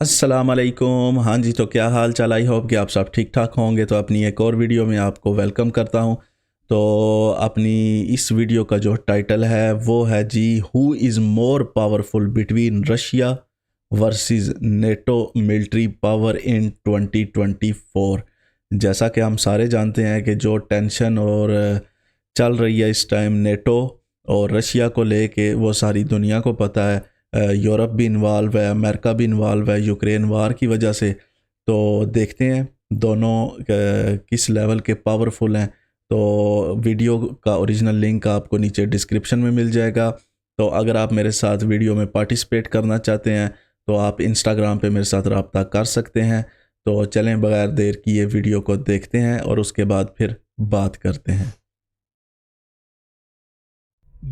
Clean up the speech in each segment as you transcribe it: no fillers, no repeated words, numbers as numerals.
अस्सलाम वालेकुम। हाँ जी, तो क्या हाल चाल। आई होप कि आप सब ठीक ठाक होंगे। तो अपनी एक और वीडियो में आपको वेलकम करता हूँ। तो अपनी इस वीडियो का जो टाइटल है वो है जी, who is more powerful between Russia versus NATO military power in 2024। जैसा कि हम सारे जानते हैं कि जो टेंशन और चल रही है इस टाइम नेटो और रशिया को लेके, वो सारी दुनिया को पता है। यूरोप भी इन्वॉल्व है, अमेरिका भी इन्वॉल्व है यूक्रेन वार की वजह से। तो देखते हैं दोनों किस लेवल के पावरफुल हैं। तो वीडियो का ओरिजिनल लिंक आपको नीचे डिस्क्रिप्शन में मिल जाएगा। तो अगर आप मेरे साथ वीडियो में पार्टिसिपेट करना चाहते हैं तो आप इंस्टाग्राम पे मेरे साथ रब्ता कर सकते हैं। तो चलें बगैर देर किए वीडियो को देखते हैं और उसके बाद फिर बात करते हैं।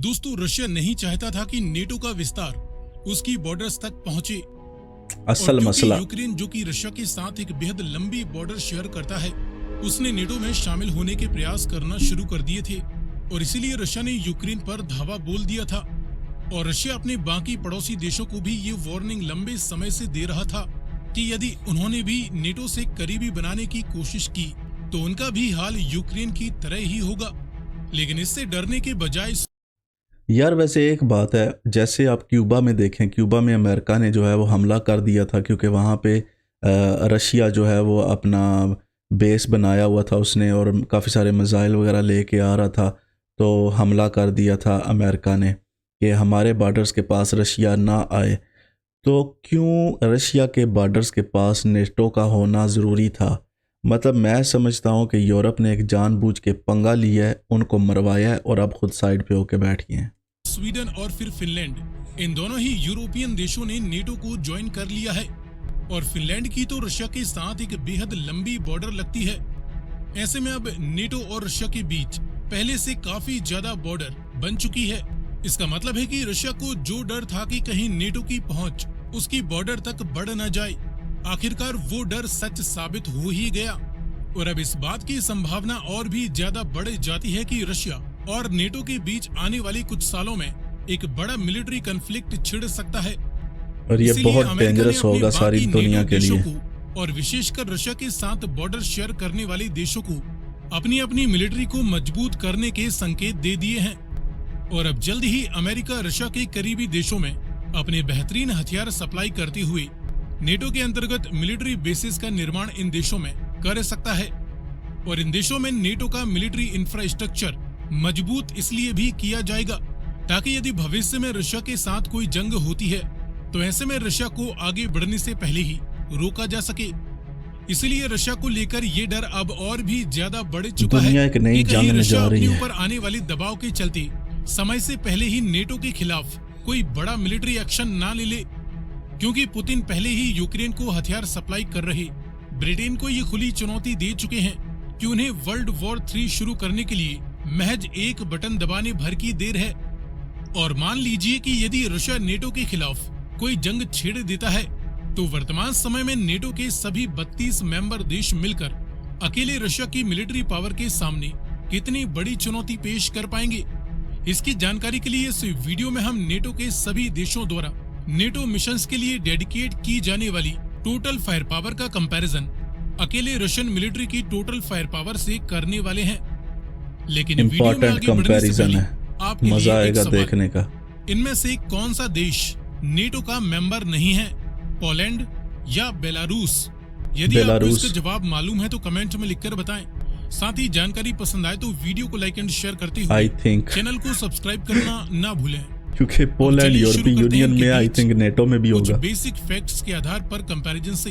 दोस्तों, रशिया नहीं चाहता था कि नेटो का विस्तार उसकी बॉर्डर्स तक पहुंचे। और असल क्योंकि मसला यूक्रेन जो कि रशिया के साथ एक बेहद लंबी बॉर्डर शेयर करता है, उसने नेटो में शामिल होने के प्रयास करना शुरू कर दिए थे और इसीलिए रशिया ने यूक्रेन पर धावा बोल दिया था। और रशिया अपने बाकी पड़ोसी देशों को भी ये वार्निंग लंबे समय से दे रहा था कि यदि उन्होंने भी नेटो से करीबी बनाने की कोशिश की तो उनका भी हाल यूक्रेन की तरह ही होगा। लेकिन इससे डरने के बजाय यार, वैसे एक बात है, जैसे आप क्यूबा में देखें, क्यूबा में अमेरिका ने जो है वो हमला कर दिया था क्योंकि वहाँ पे रशिया जो है वो अपना बेस बनाया हुआ था उसने, और काफ़ी सारे मिसाइल वगैरह लेके आ रहा था। तो हमला कर दिया था अमेरिका ने कि हमारे बॉर्डर्स के पास रशिया ना आए। तो क्यों रशिया के बॉर्डर्स के पास नेटो का होना ज़रूरी था? मतलब मैं समझता हूँ कि यूरोप ने एक जानबूझ के पंगा लिया है, उनको मरवाया है और अब खुद साइड पे होके बैठ गए हैं। स्वीडन और फिर फिनलैंड, इन दोनों ही यूरोपियन देशों ने नेटो को ज्वाइन कर लिया है। और फिनलैंड की तो रशिया के साथ एक बेहद लंबी बॉर्डर लगती है। ऐसे में अब नेटो और रशिया के बीच पहले से काफी ज्यादा बॉर्डर बन चुकी है। इसका मतलब है कि रशिया को जो डर था कि कहीं नेटो की पहुंच उसकी बॉर्डर तक बढ़ न जाए, आखिरकार वो डर सच साबित हो ही गया। और अब इस बात की संभावना और भी ज्यादा बढ़ जाती है कि रशिया और नेटो के बीच आने वाले कुछ सालों में एक बड़ा मिलिट्री कॉन्फ्लिक्ट छिड़ सकता है। और ये इसीलिए बहुत अमेरिका ने डेंजरस अपने होगा सारी बाकी दुनिया नेटो के देशों लिए। को और विशेषकर रशिया के साथ बॉर्डर शेयर करने वाले देशों को अपनी अपनी मिलिट्री को मजबूत करने के संकेत दे दिए हैं। और अब जल्द ही अमेरिका रशिया के करीबी देशों में अपने बेहतरीन हथियार सप्लाई करते हुए नेटो के अंतर्गत मिलिट्री बेसिस का निर्माण इन देशों में कर सकता है। और इन देशों में नेटो का मिलिट्री इंफ्रास्ट्रक्चर मजबूत इसलिए भी किया जाएगा ताकि यदि भविष्य में रशिया के साथ कोई जंग होती है तो ऐसे में रशिया को आगे बढ़ने से पहले ही रोका जा सके। इसलिए रशिया को लेकर ये डर अब और भी ज्यादा बढ़ चुका है दुनिया एक नई कि जंग कहीं में रशिया जा रही अपने है। ऊपर आने वाले दबाव के चलते समय से पहले ही नेटो के खिलाफ कोई बड़ा मिलिट्री एक्शन ना ले ले। क्योंकि पुतिन पहले ही यूक्रेन को हथियार सप्लाई कर रहे ब्रिटेन को ये खुली चुनौती दे चुके हैं कि उन्हें वर्ल्ड वॉर 3 शुरू करने के लिए महज एक बटन दबाने भर की देर है। और मान लीजिए कि यदि रशिया नेटो के खिलाफ कोई जंग छेड़ देता है तो वर्तमान समय में नेटो के सभी 32 मेंबर देश मिलकर अकेले रशिया की मिलिट्री पावर के सामने कितनी बड़ी चुनौती पेश कर पाएंगे। इसकी जानकारी के लिए इस वीडियो में हम नेटो के सभी देशों द्वारा नेटो मिशंस के लिए डेडिकेट की जाने वाली टोटल फायर पावर का कंपैरिजन अकेले रशियन मिलिट्री की टोटल फायर पावर से करने वाले हैं। लेकिन वीडियो में इम्पोर्टेंट आगे बढ़ने से कंपैरिजन पहले है, आपके मजा लिए एक आएगा सवाल, देखने का। इनमें से कौन सा देश नेटो का मेंबर नहीं है, पोलैंड या बेलारूस? यदि आपको इसका जवाब मालूम है तो कमेंट में लिखकर बताएं। साथ ही जानकारी पसंद आए तो वीडियो को लाइक एंड शेयर करते हुए चैनल को सब्सक्राइब करना ना भूलें। क्योंकि पोलैंड यूरोपीय यूनियन में आई थिंक नेटो में भी होगा। बेसिक फैक्ट्स के आधार पर कंपैरिजन से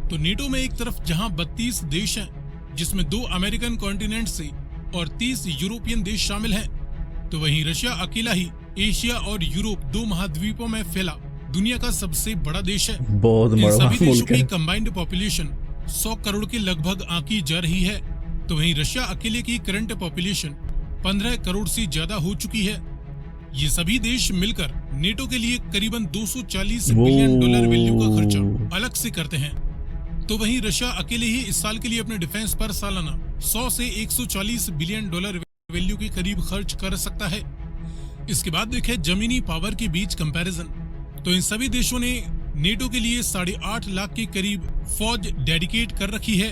तो नेटो में एक तरफ जहां 32 देश हैं जिसमें 2 अमेरिकन कॉन्टिनेंट से और 30 यूरोपियन देश शामिल हैं, तो वहीं रशिया अकेला ही एशिया और यूरोप 2 महाद्वीपों में फैला दुनिया का सबसे बड़ा देश है। बहुत इन बड़ा सभी देशों मुल्क की है। कंबाइंड पॉपुलेशन 100 करोड़ के लगभग आंकी जा रही है, तो वहीं रशिया अकेले की करंट पॉपुलेशन 15 करोड़ से ज्यादा हो चुकी है। ये सभी देश मिलकर नेटो के लिए करीबन 240 बिलियन डॉलर वैल्यू का खर्चा अलग से करते हैं। तो वहीं रशिया अकेले ही इस साल के लिए अपने डिफेंस पर सालाना 100 से 140 बिलियन डॉलर वैल्यू के करीब खर्च कर सकता है। इसके बाद देखें जमीनी पावर के बीच कंपैरिजन, तो इन सभी देशों ने नेटो के लिए 8.5 लाख के करीब फौज डेडिकेट कर रखी है।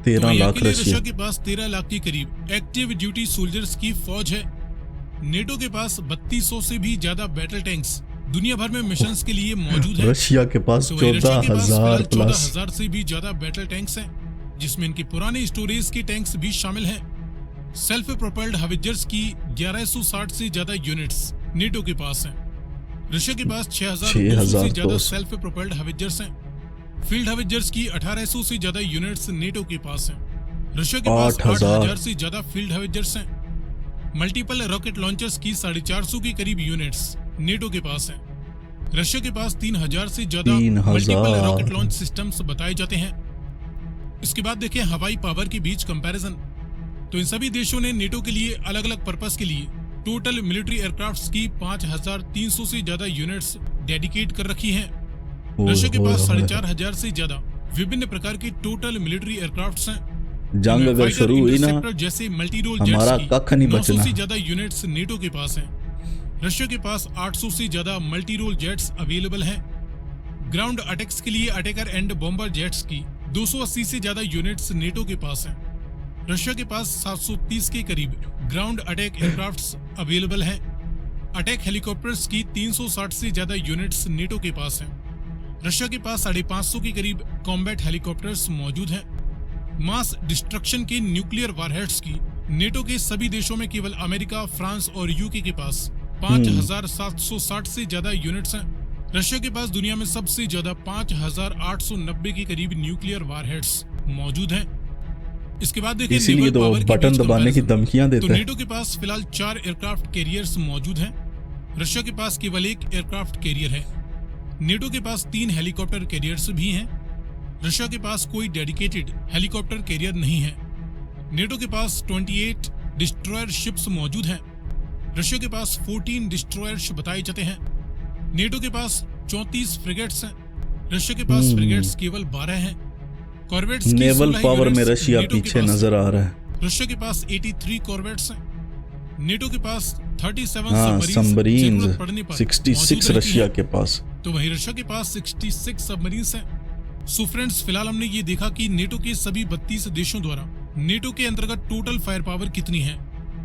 13 वहीं लाख अकेले रशिया। रशिया के पास 13 लाख के करीब एक्टिव ड्यूटी सोल्जर्स की फौज है। नेटो के पास 3200 से भी ज्यादा बैटल टैंक्स दुनिया भर में मिशंस के लिए मौजूद हैं। रशिया के पास तो वहीं रशिया के पास 14,000 फिलहाल प्लस 14,000 से भी ज्यादा बैटल टैंक्स हैं, जिसमें इनके पुराने स्टोरेज के टैंक्स भी शामिल हैं। सेल्फ प्रोपेल्ड हवित्जर्स की 1160 से ज्यादा यूनिट्स नेटो के पास हैं। रशिया के पास 6,200 से ज्यादा सेल्फ प्रोपेल्ड हवित्जर्स हैं। फील्ड हवित्जर्स की 1,800 से ज्यादा यूनिट्स नेटो के पास हैं। रशिया के पास 8,000 से ज्यादा फील्ड हवित्जर्स हैं। मल्टीपल रॉकेट लॉन्चर्स की 450 के करीब यूनिट्स नेटो के पास हैं। रशिया के पास 3,000 से ज्यादा 3,000 मल्टीपल रॉकेट लॉन्च सिस्टम्स बताए जाते हैं। इसके बाद देखें हवाई पावर के बीच कंपैरिजन। तो इन सभी देशों ने नेटो के लिए अलग अलग पर्पस के लिए टोटल मिलिट्री एयरक्राफ्ट्स की 5,300 से ज्यादा यूनिट्स डेडिकेट कर रखी हैं। रशिया के पास 4,500 से ज्यादा विभिन्न प्रकार के टोटल मिलिट्री एयरक्राफ्ट्स हैं। जंग अगर शुरू हुई ना, जैसे मल्टी रोल हमारा जेट्स कख नहीं की 900 बचना। से ज्यादा यूनिट्स नेटो के पास हैं। रशिया के पास 800 से ज्यादा मल्टी रोल जेट्स अवेलेबल हैं। ग्राउंड अटैक्स के लिए अटैकर एंड बॉम्बर जेट्स की 280 से ज्यादा यूनिट्स नेटो के पास हैं। रशिया के पास 730 के करीब ग्राउंड अटैक एयरक्राफ्ट्स अवेलेबल हैं। अटैक हेलीकॉप्टर्स की 360 से ज्यादा यूनिट्स नेटो के पास हैं। रशिया के पास 550 के करीब कॉम्बैट हेलीकॉप्टर्स मौजूद हैं। मास डिस्ट्रक्शन के न्यूक्लियर वारहेड्स की नेटो के सभी देशों में केवल अमेरिका, फ्रांस और यूके के पास 5,760 से ज्यादा यूनिट्स हैं। रशिया के पास दुनिया में सबसे ज्यादा 5,890 के करीब न्यूक्लियर वारहेड्स मौजूद हैं। इसके बाद देखिए इसीलिए तो बटन दबाने की धमकियां देते तो हैं। नेटो के पास फिलहाल 4 एयरक्राफ्ट कैरियर्स मौजूद हैं। रशिया के पास केवल 1 एयरक्राफ्ट कैरियर है। नेटो के पास 3 हेलीकॉप्टर कैरियर्स भी हैं। रशिया के पास कोई डेडिकेटेड हेलीकॉप्टर कैरियर नहीं है। नेटो के पास 28 डिस्ट्रॉयर शिप्स मौजूद हैं। रशिया के पास 14 डिस्ट्रॉयर्स बताए जाते हैं। नेटो के पास 34 फ्रिगेट्स हैं। रशिया के पास फ्रिगेट्स केवल 12 हैं। कॉर्वेट्स की नेवल 16 पावर में यूनिट्स रशिया नेटो के पीछे पास नजर आ रहा है। रशिया के पास 83 कॉर्वेट्स हैं। नेटो के पास 37 हाँ, सबमरीन सबमरीन 66 रशिया के पास। तो वहीं रशिया के पास 66 सबमरीन्स हैं। सो फ्रेंड्स, फिलहाल हमने ये देखा कि नेटो के सभी 32 देशों द्वारा नेटो के अंतर्गत टोटल फायर पावर कितनी है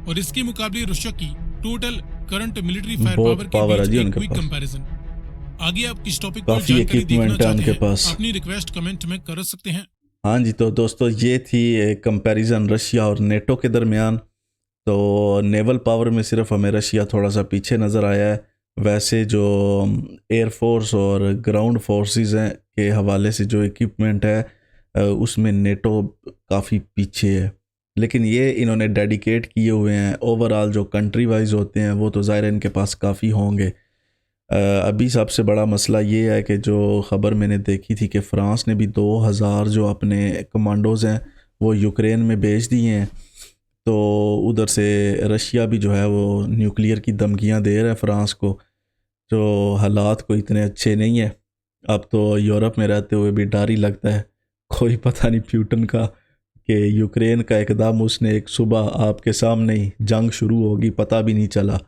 और इसके मुकाबले रशिया की टोटल करंट मिलिट्री फायर बहुत पावर पावर के है जी बीच एक उनके क्विक पास। कंपैरिजन। आगे आप किस टॉपिक पर काफी जानकारी देखना इक्विपमेंट है चाहते उनके हैं, पास। अपनी रिक्वेस्ट कमेंट में कर सकते हैं। हाँ जी, तो दोस्तों ये थी कंपैरिजन रशिया और नेटो के दरमियान। तो नेवल पावर में सिर्फ हमें रशिया थोड़ा सा पीछे नज़र आया है। वैसे जो एयरफोर्स और ग्राउंड फोर्सेस हैं के हवाले से जो इक्विपमेंट है उसमें नेटो काफ़ी पीछे है। लेकिन ये इन्होंने डेडिकेट किए हुए हैं। ओवरऑल जो कंट्री वाइज होते हैं वो तो ज़ाहिर है इनके पास काफ़ी होंगे। अभी सबसे बड़ा मसला ये है कि जो ख़बर मैंने देखी थी कि फ़्रांस ने भी 2,000 जो अपने कमांडोज़ हैं वो यूक्रेन में भेज दिए हैं। तो उधर से रशिया भी जो है वो न्यूक्लियर की धमकियां दे रहा है फ़्रांस को। जो हालात को इतने अच्छे नहीं है। अब तो यूरोप में रहते हुए भी डर ही लगता है। कोई पता नहीं प्यूटन का कि यूक्रेन का एकदम उसने एक सुबह आपके सामने ही जंग शुरू होगी, पता भी नहीं चला।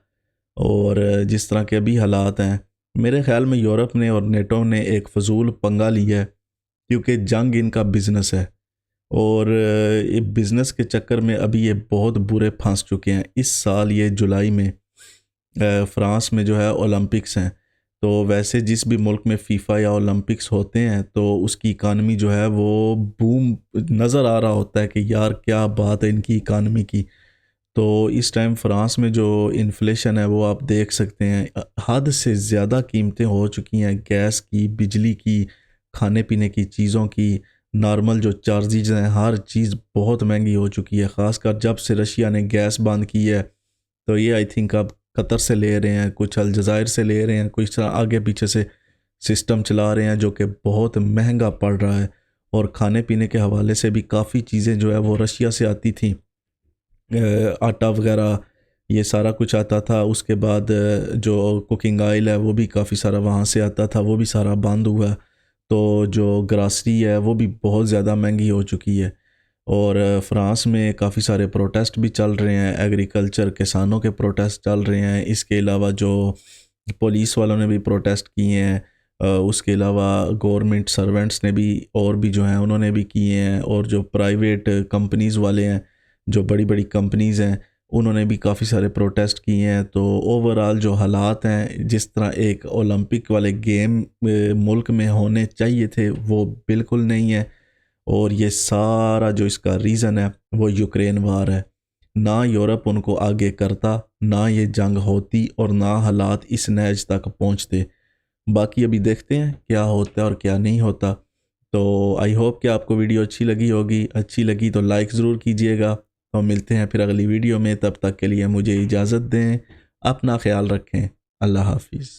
और जिस तरह के अभी हालात हैं, मेरे ख़्याल में यूरोप ने और नेटो ने एक फ़जूल पंगा लिया है, क्योंकि जंग इनका बिज़नेस है और ये बिज़नेस के चक्कर में अभी ये बहुत बुरे फंस चुके हैं। इस साल ये जुलाई में फ़्रांस में जो है ओलंपिक्स हैं। तो वैसे जिस भी मुल्क में फ़ीफ़ा या ओलंपिक्स होते हैं तो उसकी इकानमी जो है वो बूम नज़र आ रहा होता है कि यार क्या बात है इनकी इकानमी की। तो इस टाइम फ़्रांस में जो इन्फ्लेशन है वो आप देख सकते हैं, हद से ज़्यादा कीमतें हो चुकी हैं। गैस की, बिजली की, खाने पीने की चीज़ों की, नॉर्मल जो चार्जेज हैं, हर चीज़ बहुत महंगी हो चुकी है। ख़ासकर जब से रशिया ने गैस बंद की है तो ये आई थिंक अब कतर से ले रहे हैं, कुछ अलजायर से ले रहे हैं, कुछ आगे पीछे से सिस्टम चला रहे हैं जो कि बहुत महंगा पड़ रहा है। और खाने पीने के हवाले से भी काफ़ी चीज़ें जो है वो रशिया से आती थी, आटा वगैरह ये सारा कुछ आता था। उसके बाद जो कुकिंग ऑयल है वो भी काफ़ी सारा वहाँ से आता था, वो भी सारा बंद हुआ। तो जो ग्रासरी है वो भी बहुत ज़्यादा महंगी हो चुकी है। और फ़्रांस में काफ़ी सारे प्रोटेस्ट भी चल रहे हैं, एग्रीकल्चर किसानों के प्रोटेस्ट चल रहे हैं। इसके अलावा जो पुलिस वालों ने भी प्रोटेस्ट किए हैं उसके अलावा गवर्नमेंट सर्वेंट्स ने भी और भी जो हैं उन्होंने भी किए हैं, और जो प्राइवेट कंपनीज़ वाले हैं, जो बड़ी बड़ी कंपनीज़ हैं, उन्होंने भी काफ़ी सारे प्रोटेस्ट किए हैं। तो ओवरऑल जो हालात हैं, जिस तरह एक ओलंपिक वाले गेम मुल्क में होने चाहिए थे वो बिल्कुल नहीं है। और ये सारा जो इसका रीज़न है वो यूक्रेन वार है। ना यूरोप उनको आगे करता, ना ये जंग होती, और ना हालात इस नहज तक पहुँचते। बाकी अभी देखते हैं क्या होता है और क्या नहीं होता। तो आई होप कि आपको वीडियो अच्छी लगी होगी। अच्छी लगी तो लाइक ज़रूर कीजिएगा। तो मिलते हैं फिर अगली वीडियो में, तब तक के लिए मुझे इजाज़त दें। अपना ख्याल रखें। अल्लाह हाफिज़।